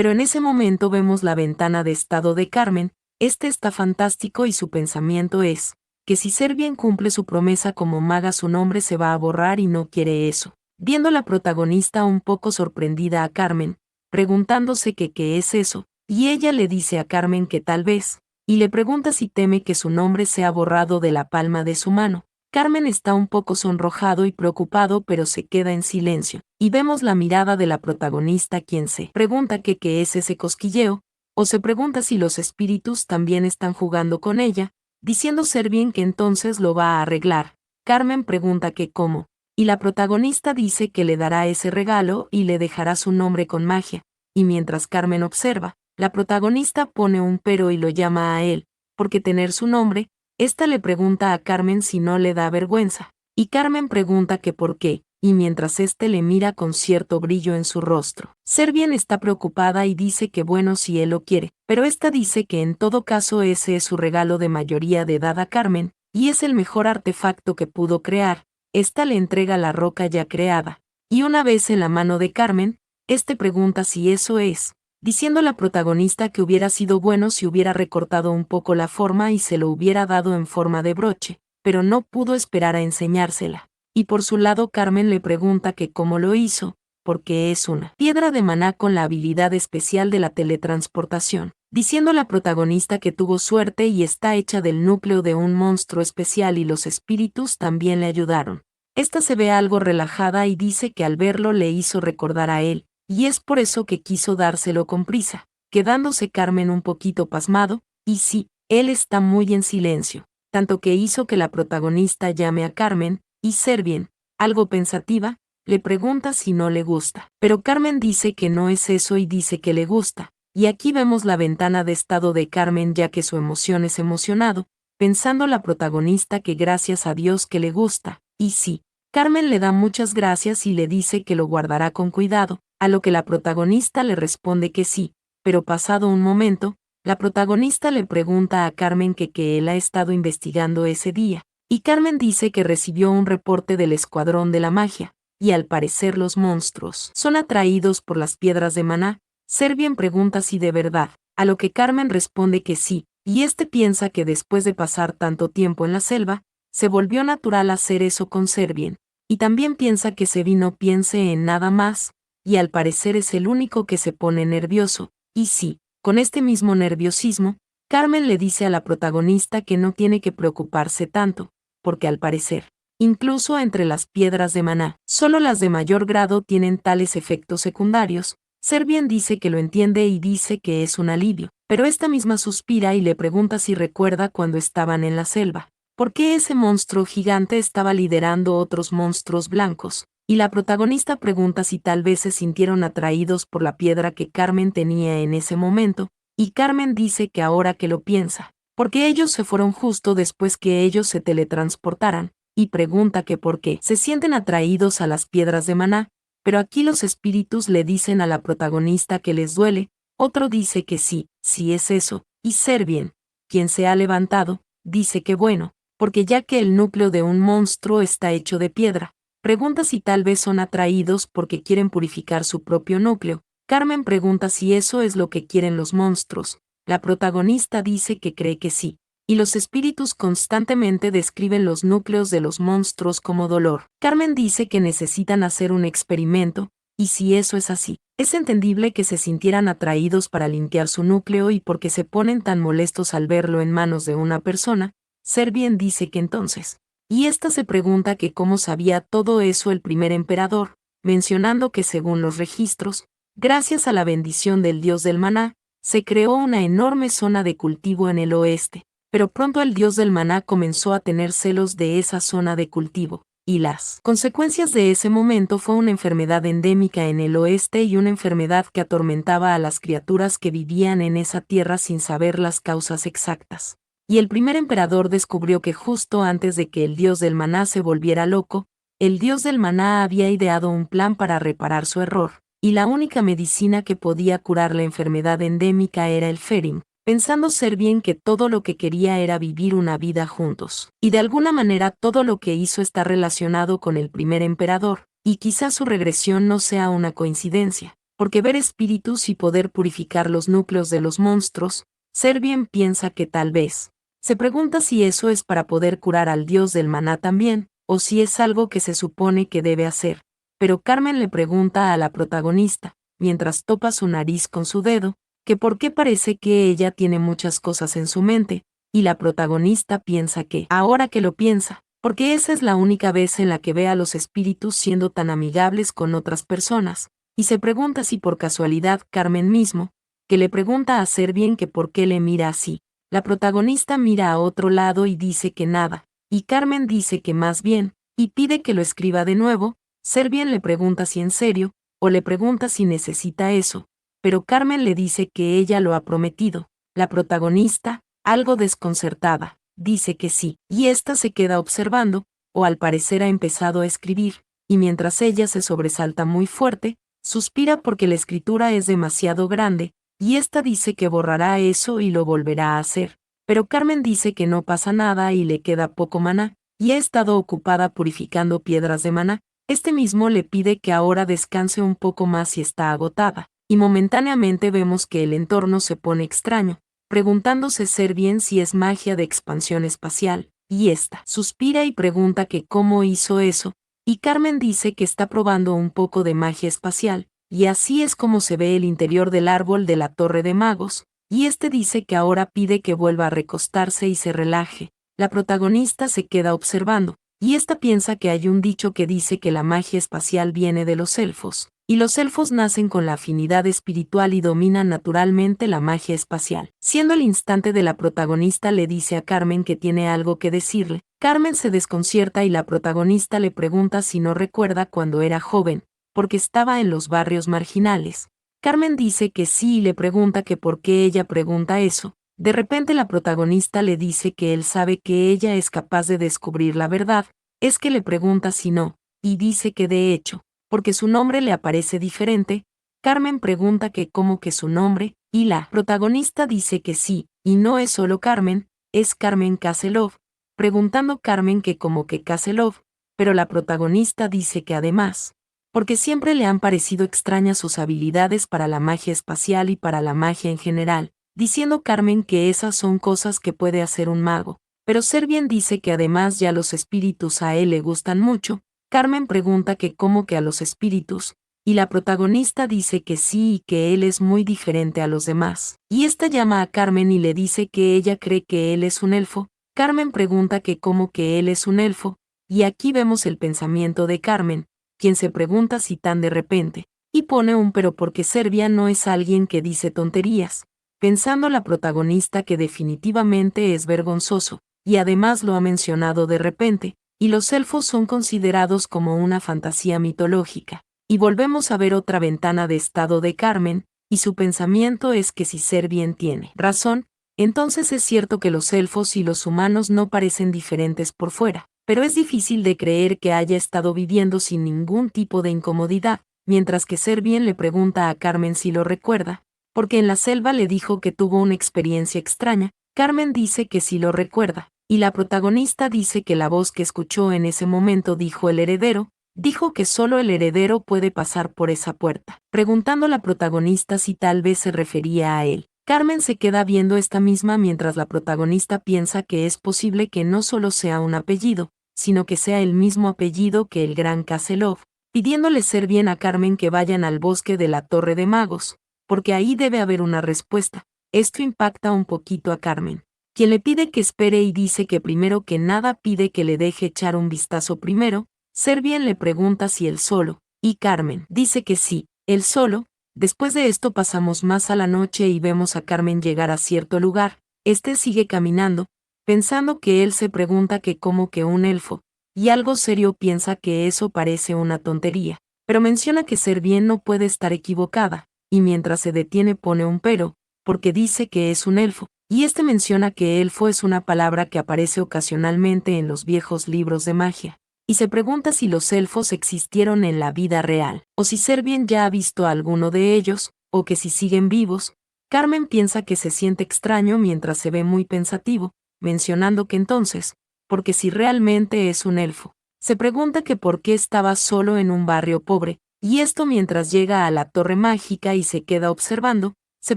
Pero en ese momento vemos la ventana de estado de Carmen. Este está fantástico y su pensamiento es que si Servien cumple su promesa como maga su nombre se va a borrar y no quiere eso. Viendo la protagonista un poco sorprendida a Carmen, preguntándose que qué es eso, y ella le dice a Carmen que tal vez, y le pregunta si teme que su nombre sea borrado de la palma de su mano. Carmen está un poco sonrojado y preocupado pero se queda en silencio, y vemos la mirada de la protagonista quien se pregunta que qué es ese cosquilleo, o se pregunta si los espíritus también están jugando con ella, diciendo Servien que entonces lo va a arreglar. Carmen pregunta que cómo, y la protagonista dice que le dará ese regalo y le dejará su nombre con magia, y mientras Carmen observa, la protagonista pone un pero y lo llama a él, porque tener su nombre. Esta le pregunta a Carmen si no le da vergüenza, y Carmen pregunta que por qué, y mientras éste le mira con cierto brillo en su rostro. Servien está preocupada y dice que bueno si él lo quiere, pero esta dice que en todo caso ese es su regalo de mayoría de edad a Carmen, y es el mejor artefacto que pudo crear. Esta le entrega la roca ya creada, y una vez en la mano de Carmen, este pregunta si eso es, diciendo la protagonista que hubiera sido bueno si hubiera recortado un poco la forma y se lo hubiera dado en forma de broche, pero no pudo esperar a enseñársela. Y por su lado Carmen le pregunta que cómo lo hizo, porque es una piedra de maná con la habilidad especial de la teletransportación, diciendo la protagonista que tuvo suerte y está hecha del núcleo de un monstruo especial y los espíritus también le ayudaron. Esta se ve algo relajada y dice que al verlo le hizo recordar a él, y es por eso que quiso dárselo con prisa, quedándose Carmen un poquito pasmado, y sí, él está muy en silencio, tanto que hizo que la protagonista llame a Carmen, y Servien, algo pensativa, le pregunta si no le gusta. Pero Carmen dice que no es eso y dice que le gusta, y aquí vemos la ventana de estado de Carmen ya que su emoción es emocionado, pensando la protagonista que gracias a Dios que le gusta, y sí, Carmen le da muchas gracias y le dice que lo guardará con cuidado, a lo que la protagonista le responde que sí, pero pasado un momento, la protagonista le pregunta a Carmen que él ha estado investigando ese día, y Carmen dice que recibió un reporte del Escuadrón de la Magia, y al parecer los monstruos son atraídos por las piedras de maná. Servien pregunta si de verdad, a lo que Carmen responde que sí, y este piensa que después de pasar tanto tiempo en la selva, se volvió natural hacer eso con Servien, y también piensa que Sevi no piense en nada más, y al parecer es el único que se pone nervioso, y sí, con este mismo nerviosismo, Carmen le dice a la protagonista que no tiene que preocuparse tanto, porque al parecer, incluso entre las piedras de maná, solo las de mayor grado tienen tales efectos secundarios. Servien dice que lo entiende y dice que es un alivio, pero esta misma suspira y le pregunta si recuerda cuando estaban en la selva, por qué ese monstruo gigante estaba liderando otros monstruos blancos, y la protagonista pregunta si tal vez se sintieron atraídos por la piedra que Carmen tenía en ese momento, y Carmen dice que ahora que lo piensa, porque ellos se fueron justo después que ellos se teletransportaran, y pregunta que por qué se sienten atraídos a las piedras de maná, pero aquí los espíritus le dicen a la protagonista que les duele, otro dice que sí, sí es eso, y Servien, quien se ha levantado, dice que bueno, porque ya que el núcleo de un monstruo está hecho de piedra, pregunta si tal vez son atraídos porque quieren purificar su propio núcleo. Carmen pregunta si eso es lo que quieren los monstruos. La protagonista dice que cree que sí, y los espíritus constantemente describen los núcleos de los monstruos como dolor. Carmen dice que necesitan hacer un experimento, y si eso es así, es entendible que se sintieran atraídos para limpiar su núcleo y porque se ponen tan molestos al verlo en manos de una persona. Servien dice que entonces, y esta se pregunta que cómo sabía todo eso el primer emperador, mencionando que según los registros, gracias a la bendición del dios del maná, se creó una enorme zona de cultivo en el oeste, pero pronto el dios del maná comenzó a tener celos de esa zona de cultivo, y las consecuencias de ese momento fue una enfermedad endémica en el oeste y una enfermedad que atormentaba a las criaturas que vivían en esa tierra sin saber las causas exactas. Y el primer emperador descubrió que justo antes de que el dios del maná se volviera loco, el dios del maná había ideado un plan para reparar su error, y la única medicina que podía curar la enfermedad endémica era el Ferim, pensando Servien que todo lo que quería era vivir una vida juntos. Y de alguna manera todo lo que hizo está relacionado con el primer emperador, y quizás su regresión no sea una coincidencia, porque ver espíritus y poder purificar los núcleos de los monstruos, Servien piensa que tal vez. Se pregunta si eso es para poder curar al dios del maná también, o si es algo que se supone que debe hacer. Pero Carmen le pregunta a la protagonista, mientras topa su nariz con su dedo, que por qué parece que ella tiene muchas cosas en su mente, y la protagonista piensa que, ahora que lo piensa, porque esa es la única vez en la que ve a los espíritus siendo tan amigables con otras personas, y se pregunta si por casualidad Carmen mismo, que le pregunta a Servien que por qué le mira así. La protagonista mira a otro lado y dice que nada, y Carmen dice que más bien, y pide que lo escriba de nuevo. Servien le pregunta si en serio, o le pregunta si necesita eso, pero Carmen le dice que ella lo ha prometido. La protagonista, algo desconcertada, dice que sí, y ésta se queda observando, o al parecer ha empezado a escribir, y mientras ella se sobresalta muy fuerte, suspira porque la escritura es demasiado grande, y ésta dice que borrará eso y lo volverá a hacer. Pero Carmen dice que no pasa nada y le queda poco maná, y ha estado ocupada purificando piedras de maná. Este mismo le pide que ahora descanse un poco más y está agotada, y momentáneamente vemos que el entorno se pone extraño, preguntándose Servien si es magia de expansión espacial, y ésta suspira y pregunta que cómo hizo eso, y Carmen dice que está probando un poco de magia espacial, y así es como se ve el interior del árbol de la Torre de Magos, y este dice que ahora pide que vuelva a recostarse y se relaje. La protagonista se queda observando, y esta piensa que hay un dicho que dice que la magia espacial viene de los elfos, y los elfos nacen con la afinidad espiritual y dominan naturalmente la magia espacial. Siendo el instante de la protagonista le dice a Carmen que tiene algo que decirle. Carmen se desconcierta y la protagonista le pregunta si no recuerda cuando era joven, porque estaba en los barrios marginales. Carmen dice que sí y le pregunta que por qué ella pregunta eso. De repente la protagonista le dice que él sabe que ella es capaz de descubrir la verdad, es que le pregunta si no, y dice que de hecho, porque su nombre le aparece diferente. Carmen pregunta que cómo que su nombre, y la protagonista dice que sí, y no es solo Carmen, es Carmen Kasselov, preguntando Carmen que como que Kasselov, pero la protagonista dice que además, porque siempre le han parecido extrañas sus habilidades para la magia espacial y para la magia en general, diciendo Carmen que esas son cosas que puede hacer un mago, pero Servien dice que además ya los espíritus a él le gustan mucho. Carmen pregunta que cómo que a los espíritus, y la protagonista dice que sí y que él es muy diferente a los demás, y esta llama a Carmen y le dice que ella cree que él es un elfo. Carmen pregunta que cómo que él es un elfo, y aquí vemos el pensamiento de Carmen, quien se pregunta si tan de repente, y pone un pero porque Servien no es alguien que dice tonterías, pensando la protagonista que definitivamente es vergonzoso, y además lo ha mencionado de repente, y los elfos son considerados como una fantasía mitológica. Y volvemos a ver otra ventana de estado de Carmen, y su pensamiento es que si Servien tiene razón, entonces es cierto que los elfos y los humanos no parecen diferentes por fuera, pero es difícil de creer que haya estado viviendo sin ningún tipo de incomodidad, mientras que Servien le pregunta a Carmen si lo recuerda, porque en la selva le dijo que tuvo una experiencia extraña. Carmen dice que sí lo recuerda, y la protagonista dice que la voz que escuchó en ese momento dijo el heredero, dijo que solo el heredero puede pasar por esa puerta, preguntando a la protagonista si tal vez se refería a él. Carmen se queda viendo esta misma mientras la protagonista piensa que es posible que no solo sea un apellido, sino que sea el mismo apellido que el gran Kasselov, pidiéndole Servien a Carmen que vayan al bosque de la Torre de Magos, porque ahí debe haber una respuesta. Esto impacta un poquito a Carmen, quien le pide que espere y dice que primero que nada pide que le deje echar un vistazo primero. Servien le pregunta si él solo, y Carmen dice que sí, él solo. Después de esto pasamos más a la noche y vemos a Carmen llegar a cierto lugar. Este sigue caminando, pensando que él se pregunta que cómo que un elfo, y algo serio piensa que eso parece una tontería, pero menciona que Servien no puede estar equivocada, y mientras se detiene pone un pero, porque dice que es un elfo, y este menciona que elfo es una palabra que aparece ocasionalmente en los viejos libros de magia, y se pregunta si los elfos existieron en la vida real, o si Servien ya ha visto a alguno de ellos, o que si siguen vivos. Carmen piensa que se siente extraño mientras se ve muy pensativo, mencionando que entonces, porque si realmente es un elfo, se pregunta que por qué estaba solo en un barrio pobre, Y esto mientras llega a la torre mágica y se queda observando, se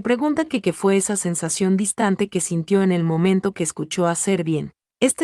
pregunta que qué fue esa sensación distante que sintió en el momento que escuchó a Servien.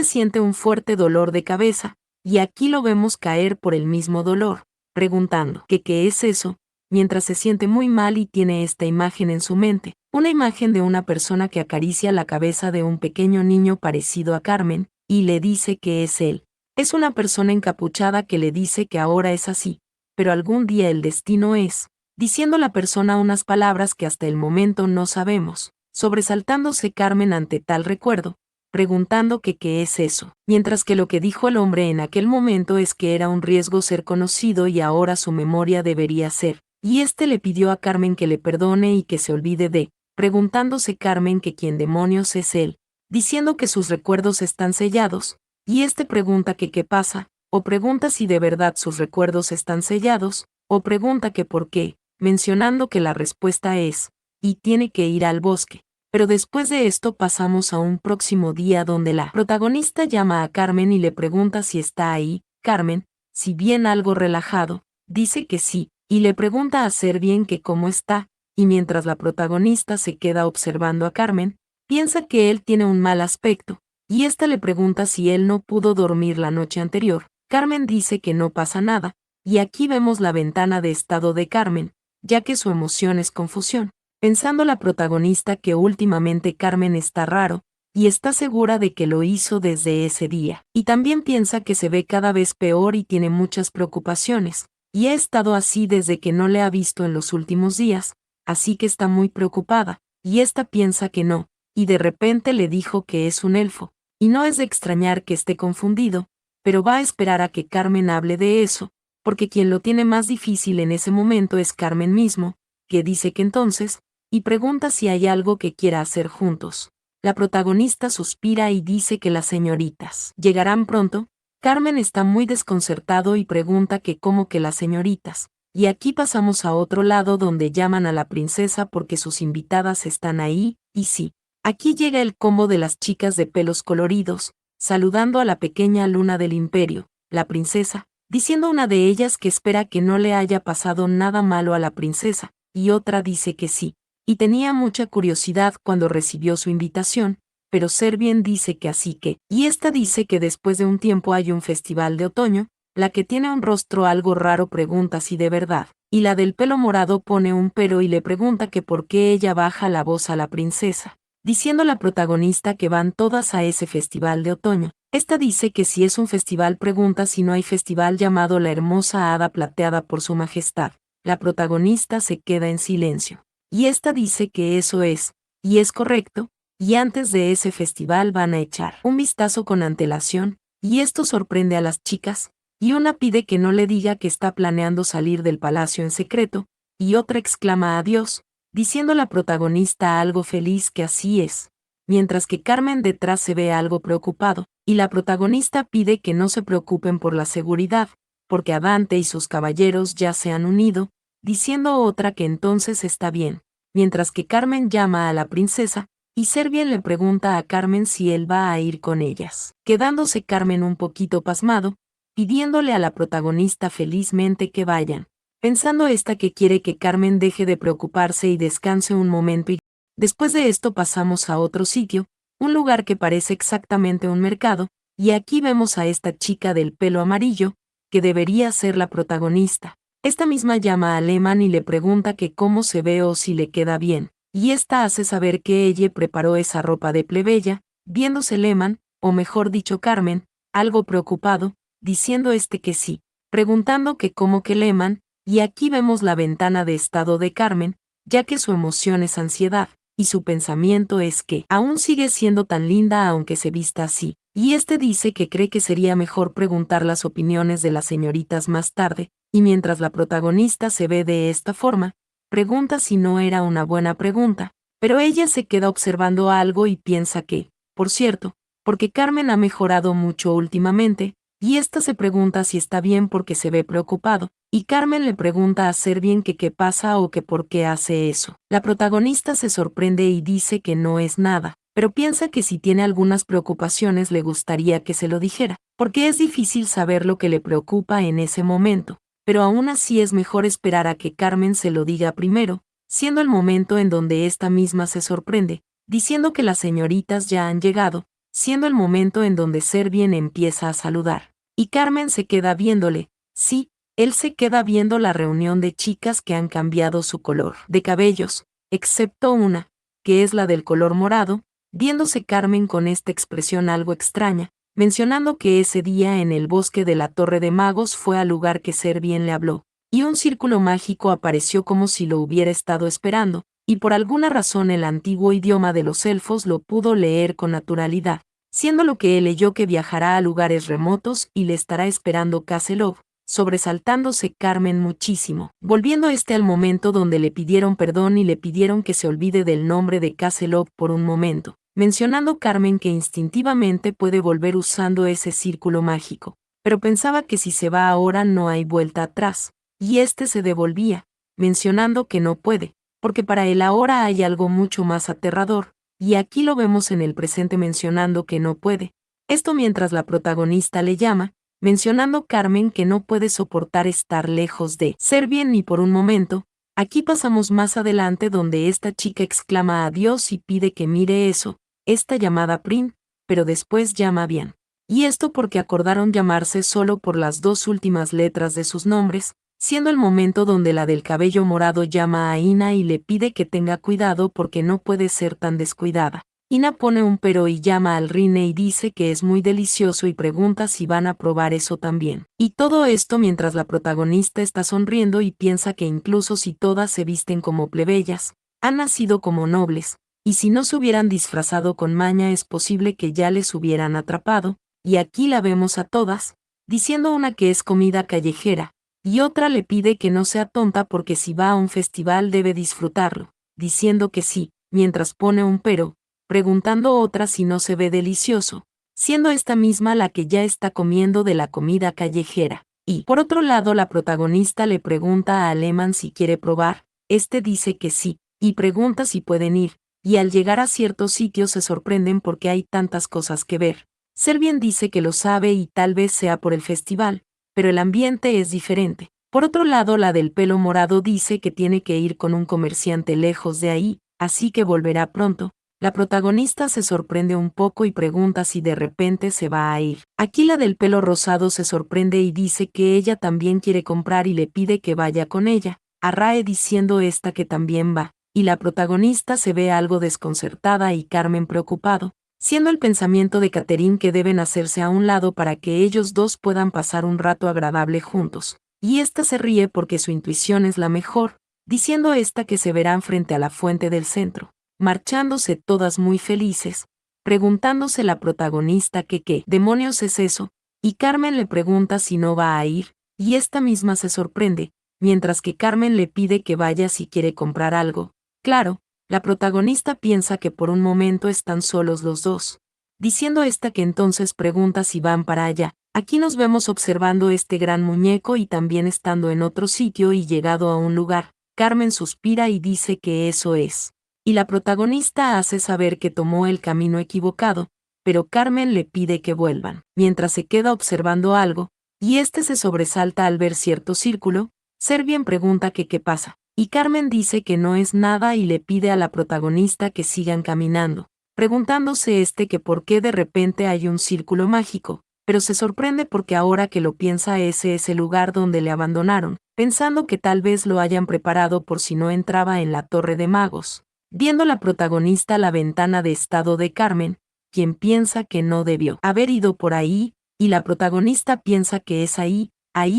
Siente un fuerte dolor de cabeza, y aquí lo vemos caer por el mismo dolor, preguntando que qué es eso, mientras se siente muy mal y tiene esta imagen en su mente, una imagen de una persona que acaricia la cabeza de un pequeño niño parecido a Carmen, y le dice que es él. Es una persona encapuchada que le dice que ahora es así, pero algún día el destino es, diciendo la persona unas palabras que hasta el momento no sabemos, sobresaltándose Carmen ante tal recuerdo, preguntando que qué es eso, mientras que lo que dijo el hombre en aquel momento es que era un riesgo ser conocido y ahora su memoria debería ser, y le pidió a Carmen que le perdone y que se olvide de, preguntándose Carmen que quién demonios es él, diciendo que sus recuerdos están sellados, y pregunta que qué pasa, o pregunta si de verdad sus recuerdos están sellados, o pregunta que por qué, mencionando que la respuesta es, y tiene que ir al bosque. Pero después de esto pasamos a un próximo día donde la protagonista llama a Carmen y le pregunta si está ahí. Carmen, si bien algo relajado, dice que sí, y le pregunta a Servien que cómo está, y mientras la protagonista se queda observando a Carmen, piensa que él tiene un mal aspecto, y le pregunta si él no pudo dormir la noche anterior. Carmen dice que no pasa nada, y aquí vemos la ventana de estado de Carmen, ya que su emoción es confusión. Pensando la protagonista que últimamente Carmen está raro, y está segura de que lo hizo desde ese día. Y también piensa que se ve cada vez peor y tiene muchas preocupaciones, y ha estado así desde que no le ha visto en los últimos días, así que está muy preocupada, y piensa que no, y de repente le dijo que es un elfo, y no es de extrañar que esté confundido, pero va a esperar a que Carmen hable de eso, porque quien lo tiene más difícil en ese momento es Carmen mismo, que dice que entonces, y pregunta si hay algo que quiera hacer juntos. La protagonista suspira y dice que las señoritas llegarán pronto. Carmen está muy desconcertado y pregunta que cómo que las señoritas. Y aquí pasamos a otro lado donde llaman a la princesa porque sus invitadas están ahí, y sí, aquí llega el combo de las chicas de pelos coloridos, saludando a la pequeña luna del imperio, la princesa, diciendo una de ellas que espera que no le haya pasado nada malo a la princesa, y otra dice que sí, y tenía mucha curiosidad cuando recibió su invitación, pero Servien dice que así que, y dice que después de un tiempo hay un festival de otoño. La que tiene un rostro algo raro pregunta si de verdad, y la del pelo morado pone un pero y le pregunta que por qué ella baja la voz a la princesa, diciendo la protagonista que van todas a ese festival de otoño. Dice que si es un festival pregunta si no hay festival llamado la hermosa hada plateada por su majestad. La protagonista se queda en silencio. Y dice que eso es, y es correcto, y antes de ese festival van a echar un vistazo con antelación, y esto sorprende a las chicas, y una pide que no le diga que está planeando salir del palacio en secreto, y otra exclama adiós, diciendo la protagonista algo feliz que así es, mientras que Carmen detrás se ve algo preocupado, y la protagonista pide que no se preocupen por la seguridad, porque Adante y sus caballeros ya se han unido, diciendo otra que entonces está bien, mientras que Carmen llama a la princesa, y Servien le pregunta a Carmen si él va a ir con ellas, quedándose Carmen un poquito pasmado, pidiéndole a la protagonista felizmente que vayan, pensando que quiere que Carmen deje de preocuparse y descanse un momento y después de esto pasamos a otro sitio, un lugar que parece exactamente un mercado, y aquí vemos a esta chica del pelo amarillo, que debería ser la protagonista. Esta misma llama a Lehman y le pregunta que cómo se ve o si le queda bien, y hace saber que ella preparó esa ropa de plebeya, viéndose Lehman, o mejor dicho Carmen, algo preocupado, diciendo que sí, preguntando que cómo que Lehman, y aquí vemos la ventana de estado de Carmen, ya que su emoción es ansiedad, y su pensamiento es que aún sigue siendo tan linda aunque se vista así, y dice que cree que sería mejor preguntar las opiniones de las señoritas más tarde, y mientras la protagonista se ve de esta forma, pregunta si no era una buena pregunta, pero ella se queda observando algo y piensa que, por cierto, porque Carmen ha mejorado mucho últimamente, y se pregunta si está bien porque se ve preocupado, y Carmen le pregunta a Servien que qué pasa o que por qué hace eso. La protagonista se sorprende y dice que no es nada, pero piensa que si tiene algunas preocupaciones le gustaría que se lo dijera, porque es difícil saber lo que le preocupa en ese momento. pero aún así es mejor esperar a que Carmen se lo diga primero, siendo el momento en donde esta misma se sorprende, diciendo que las señoritas ya han llegado, siendo el momento en donde Servien empieza a saludar. Y Carmen se queda viéndole, sí, él se queda viendo la reunión de chicas que han cambiado su color de cabellos, excepto una, que es la del color morado, viéndose Carmen con esta expresión algo extraña, mencionando que ese día en el bosque de la Torre de Magos fue al lugar que Servien le habló, y un círculo mágico apareció como si lo hubiera estado esperando, y por alguna razón el antiguo idioma de los elfos lo pudo leer con naturalidad, siendo lo que él leyó que viajará a lugares remotos y le estará esperando Caselov, sobresaltándose Carmen muchísimo, volviendo al momento donde le pidieron perdón y le pidieron que se olvide del nombre de Caselov por un momento, mencionando Carmen que instintivamente puede volver usando ese círculo mágico, pero pensaba que si se va ahora no hay vuelta atrás, y se devolvía, mencionando que no puede, porque para él ahora hay algo mucho más aterrador, y aquí lo vemos en el presente mencionando que no puede. Esto mientras la protagonista le llama, mencionando Carmen que no puede soportar estar lejos de Servien ni por un momento. Aquí pasamos más adelante donde esta chica exclama a Dios y pide que mire eso, esta llamada Prim, pero después llama bien. Y esto porque acordaron llamarse solo por las dos últimas letras de sus nombres, siendo el momento donde la del cabello morado llama a Ina y le pide que tenga cuidado porque no puede ser tan descuidada. Ina pone un pero y llama al Rine y dice que es muy delicioso y pregunta si van a probar eso también. Y todo esto mientras la protagonista está sonriendo y piensa que incluso si todas se visten como plebeyas, han nacido como nobles, y si no se hubieran disfrazado con maña es posible que ya les hubieran atrapado, y aquí la vemos a todas, diciendo una que es comida callejera, y otra le pide que no sea tonta porque si va a un festival debe disfrutarlo, diciendo que sí, mientras pone un pero, preguntando otra si no se ve delicioso, siendo esta misma la que ya está comiendo de la comida callejera. Y, por otro lado, la protagonista le pregunta a Aleman si quiere probar, dice que sí, y pregunta si pueden ir, y al llegar a ciertos sitios se sorprenden porque hay tantas cosas que ver. Servien dice que lo sabe y tal vez sea por el festival, pero el ambiente es diferente. Por otro lado, la del pelo morado dice que tiene que ir con un comerciante lejos de ahí, así que volverá pronto. La protagonista se sorprende un poco y pregunta si de repente se va a ir. Aquí la del pelo rosado se sorprende y dice que ella también quiere comprar y le pide que vaya con ella, a Rae diciendo que también va, y la protagonista se ve algo desconcertada y Carmen preocupado, siendo el pensamiento de Catherine que deben hacerse a un lado para que ellos dos puedan pasar un rato agradable juntos. Y se ríe porque su intuición es la mejor, diciendo que se verán frente a la fuente del centro, marchándose todas muy felices, preguntándose la protagonista que qué demonios es eso, y Carmen le pregunta si no va a ir, y esta misma se sorprende, mientras que Carmen le pide que vaya si quiere comprar algo. Claro, la protagonista piensa que por un momento están solos los dos, diciendo que entonces pregunta si van para allá. Aquí nos vemos observando este gran muñeco y también estando en otro sitio y llegado a un lugar, Carmen suspira y dice que eso es. Y la protagonista hace saber que tomó el camino equivocado, pero Carmen le pide que vuelvan. Mientras se queda observando algo, y se sobresalta al ver cierto círculo, Servien pregunta que qué pasa, y Carmen dice que no es nada y le pide a la protagonista que sigan caminando, preguntándose que por qué de repente hay un círculo mágico, pero se sorprende porque ahora que lo piensa ese es el lugar donde le abandonaron, pensando que tal vez lo hayan preparado por si no entraba en la Torre de Magos. Viendo la protagonista la ventana de estado de Carmen, quien piensa que no debió haber ido por ahí, y la protagonista piensa que es ahí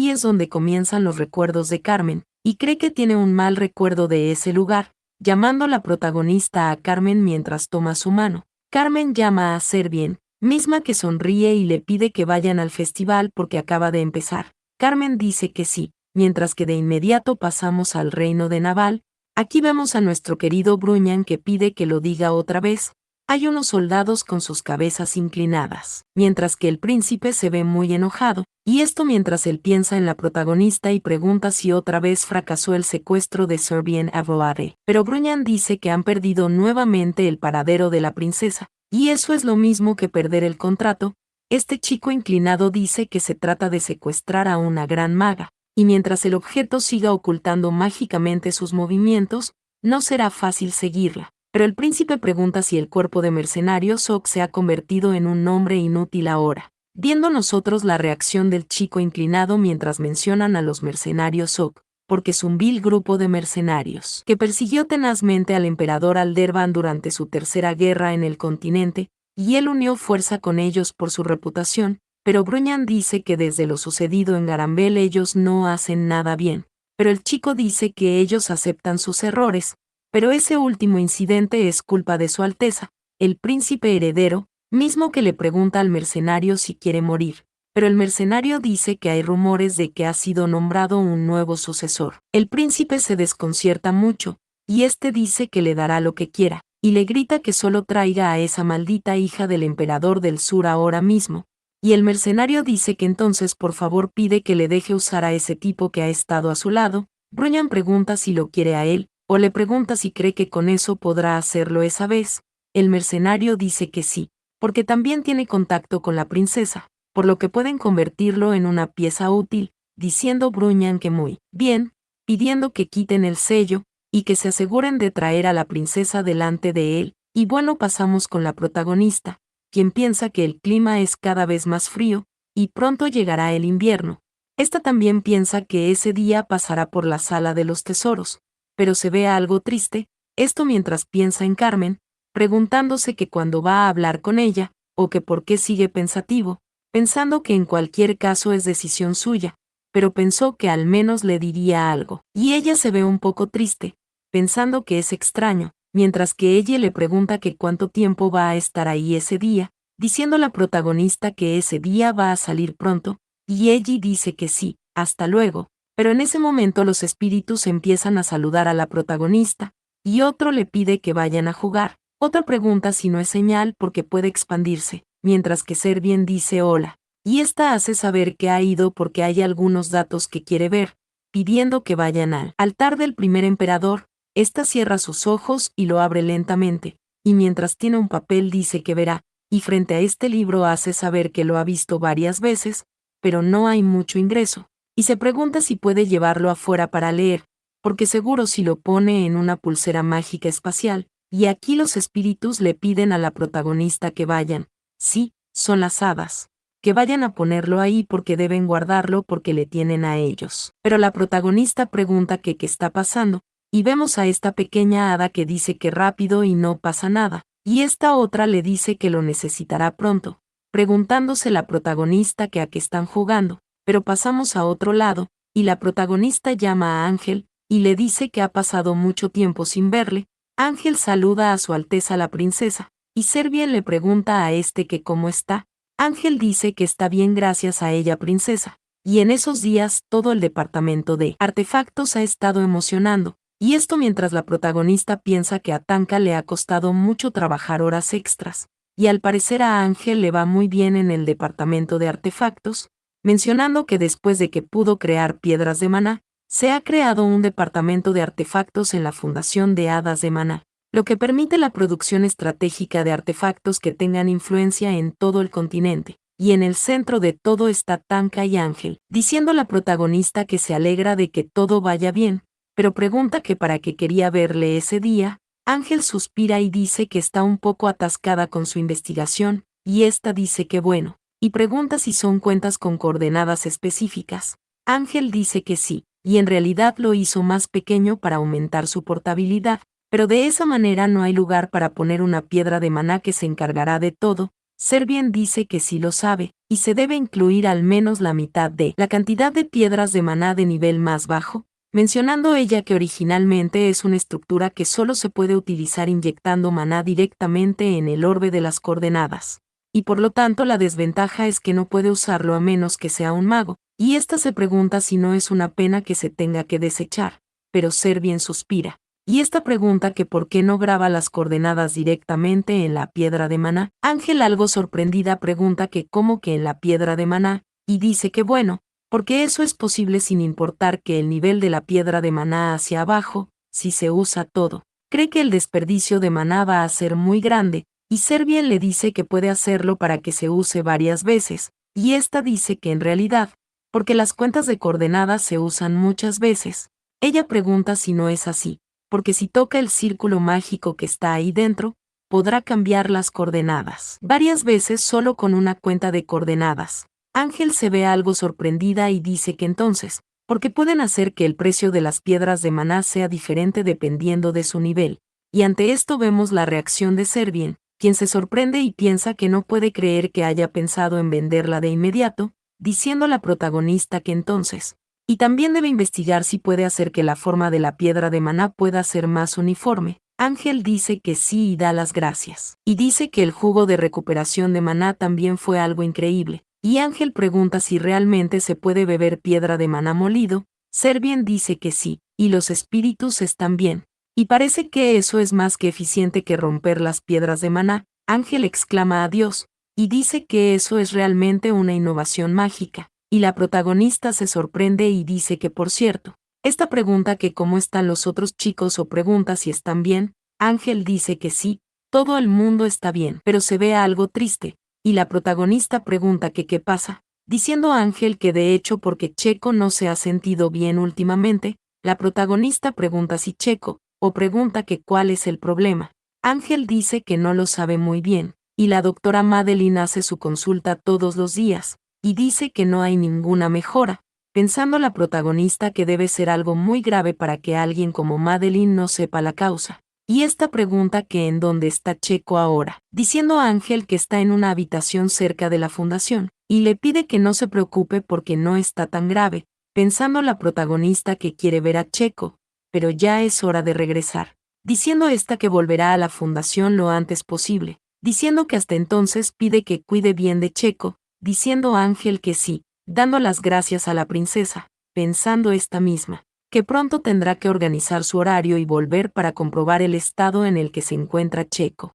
es donde comienzan los recuerdos de Carmen, y cree que tiene un mal recuerdo de ese lugar, llamando a la protagonista a Carmen mientras toma su mano. Carmen llama a Servien, misma que sonríe y le pide que vayan al festival porque acaba de empezar. Carmen dice que sí, mientras que de inmediato pasamos al reino de Naval. Aquí vemos a nuestro querido Bruñan que pide que lo diga otra vez. Hay unos soldados con sus cabezas inclinadas, mientras que el príncipe se ve muy enojado, y esto mientras él piensa en la protagonista y pregunta si otra vez fracasó el secuestro de Servien Avolade. Pero Bruñan dice que han perdido nuevamente el paradero de la princesa, y eso es lo mismo que perder el contrato. Este chico inclinado dice que se trata de secuestrar a una gran maga, y mientras el objeto siga ocultando mágicamente sus movimientos, no será fácil seguirla. Pero el príncipe pregunta si el cuerpo de mercenario Sok se ha convertido en un nombre inútil ahora. Viendo nosotros la reacción del chico inclinado mientras mencionan a los mercenarios Sok, porque es un vil grupo de mercenarios que persiguió tenazmente al emperador Aldervan durante su tercera guerra en el continente, y él unió fuerza con ellos por su reputación, pero Brunyan dice que desde lo sucedido en Garambel ellos no hacen nada bien. Pero el chico dice que ellos aceptan sus errores, pero ese último incidente es culpa de Su Alteza, el príncipe heredero, mismo que le pregunta al mercenario si quiere morir. Pero el mercenario dice que hay rumores de que ha sido nombrado un nuevo sucesor. El príncipe se desconcierta mucho, y este dice que le dará lo que quiera, y le grita que solo traiga a esa maldita hija del emperador del sur ahora mismo. Y el mercenario dice que entonces por favor pide que le deje usar a ese tipo que ha estado a su lado. Brunyan pregunta si lo quiere a él, o le pregunta si cree que con eso podrá hacerlo esa vez. El mercenario dice que sí, porque también tiene contacto con la princesa, por lo que pueden convertirlo en una pieza útil, diciendo Brunyan que muy bien, pidiendo que quiten el sello, y que se aseguren de traer a la princesa delante de él. Y bueno, pasamos con la protagonista, quien piensa que el clima es cada vez más frío, y pronto llegará el invierno. Esta también piensa que ese día pasará por la sala de los tesoros, pero se ve algo triste, esto mientras piensa en Carmen, preguntándose que cuando va a hablar con ella, o que por qué sigue pensativo, pensando que en cualquier caso es decisión suya, pero pensó que al menos le diría algo. Y ella se ve un poco triste, pensando que es extraño, mientras que ella le pregunta que cuánto tiempo va a estar ahí ese día, diciendo la protagonista que ese día va a salir pronto, y ella dice que sí, hasta luego. Pero en ese momento los espíritus empiezan a saludar a la protagonista, y otro le pide que vayan a jugar. Otra pregunta si no es señal porque puede expandirse, mientras que Servien dice hola, y esta hace saber que ha ido porque hay algunos datos que quiere ver, pidiendo que vayan al altar del primer emperador. Esta cierra sus ojos y lo abre lentamente, y mientras tiene un papel dice que verá, y frente a este libro hace saber que lo ha visto varias veces, pero no hay mucho ingreso, y se pregunta si puede llevarlo afuera para leer, porque seguro si lo pone en una pulsera mágica espacial, y aquí los espíritus le piden a la protagonista que vayan, sí, son las hadas, que vayan a ponerlo ahí porque deben guardarlo porque le tienen a ellos. Pero la protagonista pregunta que qué está pasando, y vemos a esta pequeña hada que dice que rápido y no pasa nada, y esta otra le dice que lo necesitará pronto, preguntándose la protagonista que a qué están jugando, pero pasamos a otro lado, y la protagonista llama a Ángel, y le dice que ha pasado mucho tiempo sin verle. Ángel saluda a Su Alteza la princesa, y Servien le pregunta a este que cómo está. Ángel dice que está bien gracias a ella princesa, y en esos días todo el departamento de artefactos ha estado emocionando, y esto mientras la protagonista piensa que a Tanka le ha costado mucho trabajar horas extras, y al parecer a Ángel le va muy bien en el departamento de artefactos, mencionando que después de que pudo crear piedras de maná, se ha creado un departamento de artefactos en la Fundación de Hadas de Maná, lo que permite la producción estratégica de artefactos que tengan influencia en todo el continente. Y en el centro de todo está Tanka y Ángel, diciendo la protagonista que se alegra de que todo vaya bien, pero pregunta que para qué quería verle ese día. Ángel suspira y dice que está un poco atascada con su investigación, y esta dice que bueno, y pregunta si son cuentas con coordenadas específicas. Ángel dice que sí, y en realidad lo hizo más pequeño para aumentar su portabilidad, pero de esa manera no hay lugar para poner una piedra de maná que se encargará de todo. Servien dice que sí lo sabe, y se debe incluir al menos la mitad de la cantidad de piedras de maná de nivel más bajo, mencionando ella que originalmente es una estructura que solo se puede utilizar inyectando maná directamente en el orbe de las coordenadas. Y por lo tanto la desventaja es que no puede usarlo a menos que sea un mago, y esta se pregunta si no es una pena que se tenga que desechar, pero Servien suspira. Y esta pregunta que por qué no graba las coordenadas directamente en la piedra de maná. Ángel algo sorprendida pregunta que cómo que en la piedra de maná, y dice que bueno, porque eso es posible sin importar que el nivel de la piedra de maná hacia abajo, si se usa todo. Cree que el desperdicio de maná va a ser muy grande, y Servien le dice que puede hacerlo para que se use varias veces, y esta dice que en realidad, porque las cuentas de coordenadas se usan muchas veces. Ella pregunta si no es así, porque si toca el círculo mágico que está ahí dentro, podrá cambiar las coordenadas varias veces solo con una cuenta de coordenadas. Ángel se ve algo sorprendida y dice que entonces, porque pueden hacer que el precio de las piedras de maná sea diferente dependiendo de su nivel. Y ante esto vemos la reacción de Servien, quien se sorprende y piensa que no puede creer que haya pensado en venderla de inmediato, diciendo a la protagonista que entonces, y también debe investigar si puede hacer que la forma de la piedra de maná pueda ser más uniforme. Ángel dice que sí y da las gracias. Y dice que el jugo de recuperación de maná también fue algo increíble. Y Ángel pregunta si realmente se puede beber piedra de maná molido. Servien dice que sí, y los espíritus están bien. Y parece que eso es más que eficiente que romper las piedras de maná. Ángel exclama a Dios, y dice que eso es realmente una innovación mágica. Y la protagonista se sorprende y dice que por cierto, esta pregunta que cómo están los otros chicos o pregunta si están bien, Ángel dice que sí, todo el mundo está bien, pero se ve algo triste, y la protagonista pregunta que qué pasa, diciendo a Ángel que de hecho porque Checo no se ha sentido bien últimamente, la protagonista pregunta si Checo, o pregunta que cuál es el problema. Ángel dice que no lo sabe muy bien, y la doctora Madeline hace su consulta todos los días, y dice que no hay ninguna mejora, pensando la protagonista que debe ser algo muy grave para que alguien como Madeline no sepa la causa. Y esta pregunta que en dónde está Checo ahora, diciendo a Ángel que está en una habitación cerca de la fundación, y le pide que no se preocupe porque no está tan grave, pensando la protagonista que quiere ver a Checo, pero ya es hora de regresar, diciendo esta que volverá a la fundación lo antes posible, diciendo que hasta entonces pide que cuide bien de Checo, diciendo a Ángel que sí, dando las gracias a la princesa, pensando esta misma, que pronto tendrá que organizar su horario y volver para comprobar el estado en el que se encuentra Checo.